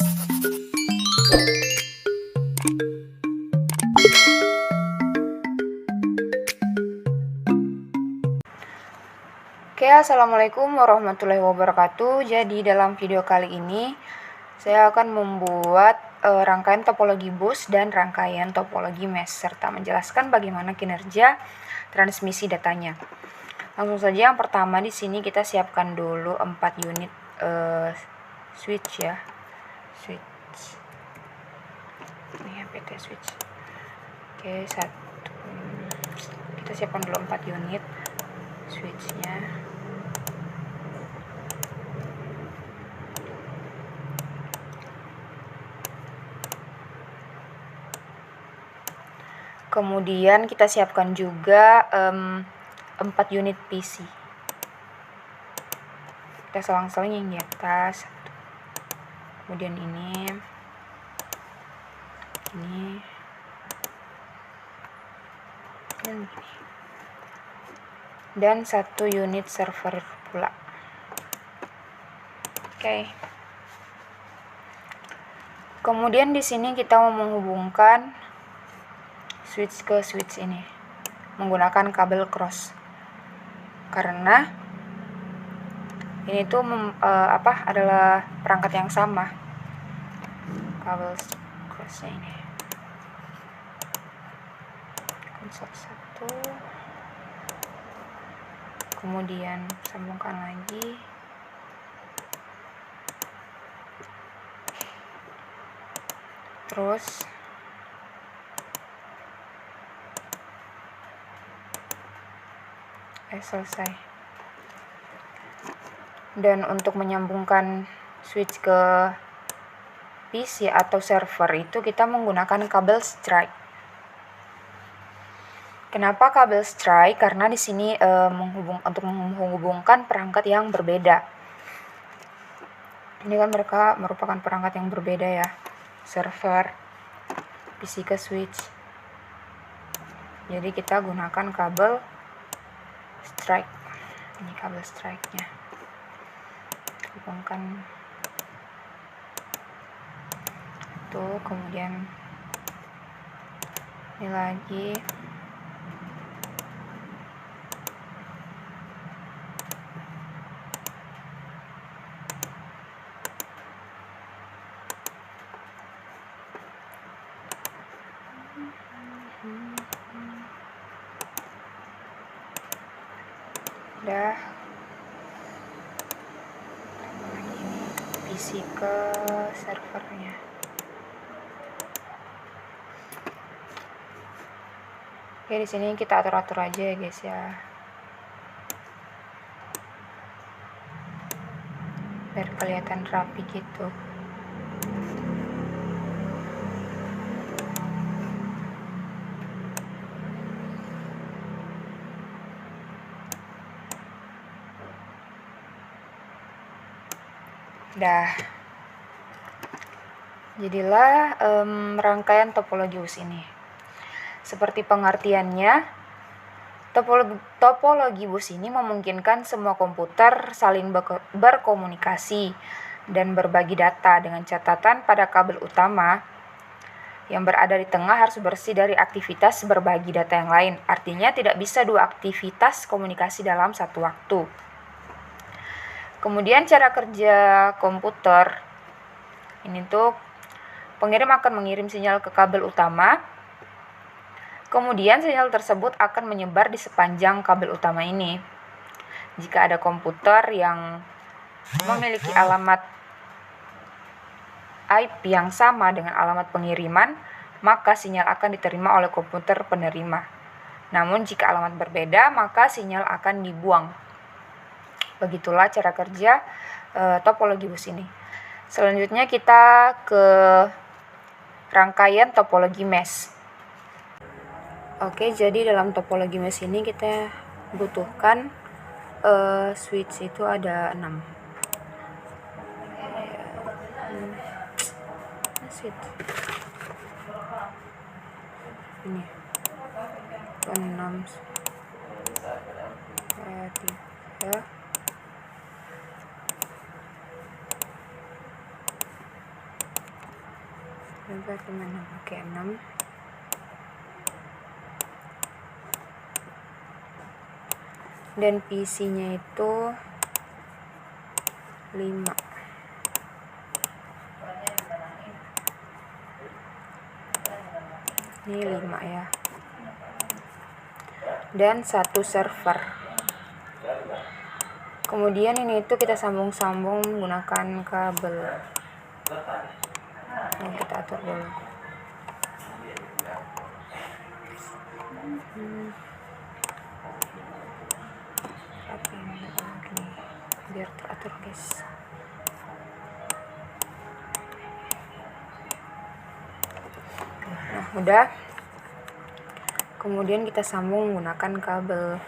Oke, assalamualaikum warahmatullahi wabarakatuh. Jadi dalam video kali ini saya akan membuat rangkaian topologi bus dan rangkaian topologi mesh serta menjelaskan bagaimana kinerja transmisi datanya. Langsung saja, yang pertama di sini kita siapkan dulu 4 unit switch ya. Switch. Ini PT switch. Oke, kita siapkan dulu 4 unit switchnya. Kemudian kita siapkan juga 4 unit PC. Kita selang-seling yang di atas. Kemudian ini dan ini. Dan 1 unit server pula. Oke. Kemudian di sini kita mau menghubungkan switch ke switch ini menggunakan kabel cross, karena ini tuh adalah perangkat yang sama. Kabel crossnya ini konsol 1, kemudian sambungkan lagi, terus selesai. Dan untuk menyambungkan switch ke PC atau server itu kita menggunakan kabel strike. Kenapa kabel strike? Karena di sini untuk menghubungkan perangkat yang berbeda. Ini kan mereka merupakan perangkat yang berbeda ya, server, PC ke switch. Jadi kita gunakan kabel strike. Ini kabel strike-nya. Hubungkan itu, kemudian ini lagi. Udah. PC ke servernya. Oke, di sini kita atur-atur aja ya guys ya, biar kelihatan rapi gitu. Dah, jadilah rangkaian topologi bus ini. Seperti pengertiannya, topologi bus ini memungkinkan semua komputer saling berkomunikasi dan berbagi data, dengan catatan pada kabel utama yang berada di tengah harus bersih dari aktivitas berbagi data yang lain. Artinya tidak bisa 2 aktivitas komunikasi dalam satu waktu. Kemudian cara kerja komputer ini tuh, pengirim akan mengirim sinyal ke kabel utama, kemudian sinyal tersebut akan menyebar di sepanjang kabel utama ini. Jika ada komputer yang memiliki alamat IP yang sama dengan alamat pengiriman, maka sinyal akan diterima oleh komputer penerima. Namun jika alamat berbeda, maka sinyal akan dibuang. Begitulah cara kerja topologi bus ini. Selanjutnya kita ke rangkaian topologi mesh. Oke, jadi dalam topologi mesh ini kita butuhkan switch itu ada 6. Switch ini 6, 3, Coba gimana pakai 6. Dan PC-nya itu 5. Ini 5 ya. Dan 1 server. Kemudian ini itu kita sambung-sambung menggunakan kabel. Yang kita atur dulu. Biar teratur guys. Nah udah, kemudian kita sambung menggunakan kabel.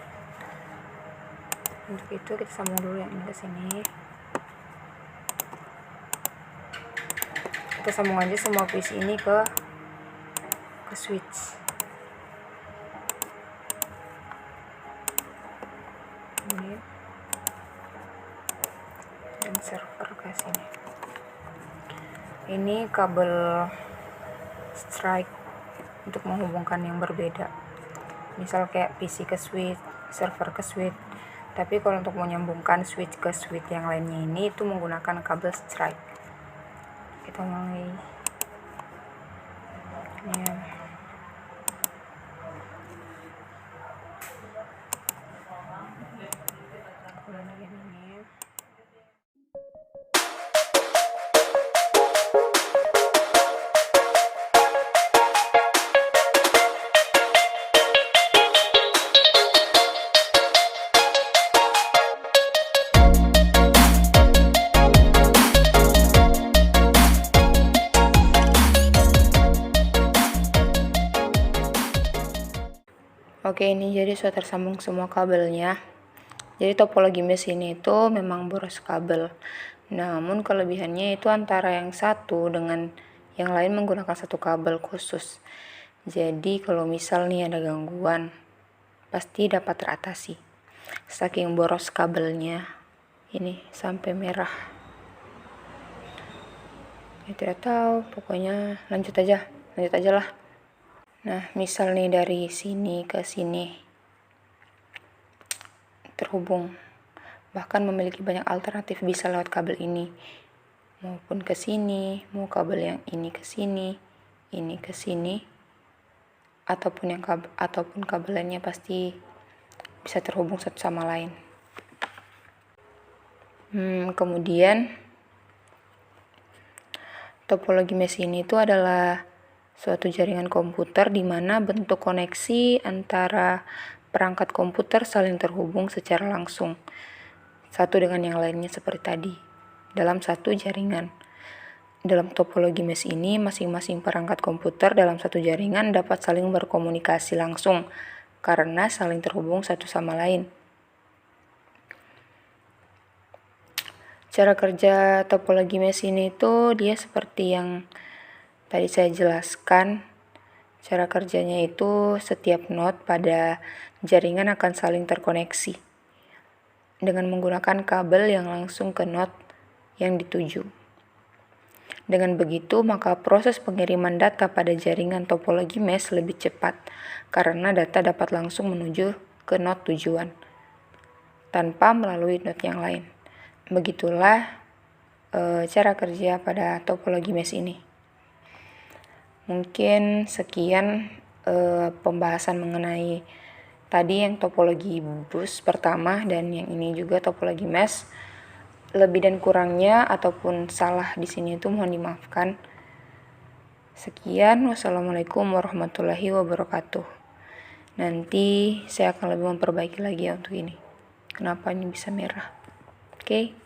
Untuk itu kita sambung dulu yang ini ke sini. Kita sambung aja semua PC ini ke switch. Ini dan server ke sini. Ini kabel strike untuk menghubungkan yang berbeda. Misal kayak PC ke switch, server ke switch. Tapi kalau untuk menyambungkan switch ke switch yang lainnya ini itu menggunakan kabel strike. Kita mulai. Ya. Oke, ini jadi sudah tersambung semua kabelnya. Jadi topologi mesh ini itu memang boros kabel. Namun kelebihannya itu antara yang satu dengan yang lain menggunakan satu kabel khusus. Jadi kalau misal nih ada gangguan, pasti dapat teratasi. Saking boros kabelnya, ini sampai merah. Ya, tidak tahu, pokoknya lanjut aja lah. Nah, misal nih dari sini ke sini terhubung, bahkan memiliki banyak alternatif bisa lewat kabel ini, maupun ke sini, mau kabel yang ini ke sini, ataupun kabel lainnya pasti bisa terhubung satu sama lain. Kemudian topologi mesh ini itu adalah suatu jaringan komputer di mana bentuk koneksi antara perangkat komputer saling terhubung secara langsung satu dengan yang lainnya seperti tadi dalam satu jaringan. Dalam topologi mesh ini masing-masing perangkat komputer dalam satu jaringan dapat saling berkomunikasi langsung karena saling terhubung satu sama lain. Cara kerja topologi mesh ini itu dia seperti yang tadi saya jelaskan. Cara kerjanya itu setiap node pada jaringan akan saling terkoneksi dengan menggunakan kabel yang langsung ke node yang dituju. Dengan begitu, maka proses pengiriman data pada jaringan topologi mesh lebih cepat karena data dapat langsung menuju ke node tujuan tanpa melalui node yang lain. Begitulah cara kerja pada topologi mesh ini. Mungkin sekian pembahasan mengenai tadi yang topologi bus pertama dan yang ini juga topologi mesh. Lebih dan kurangnya ataupun salah di sini itu mohon dimaafkan. Sekian, wassalamualaikum warahmatullahi wabarakatuh. Nanti saya akan lebih memperbaiki lagi ya untuk ini. Kenapa ini bisa merah? Oke.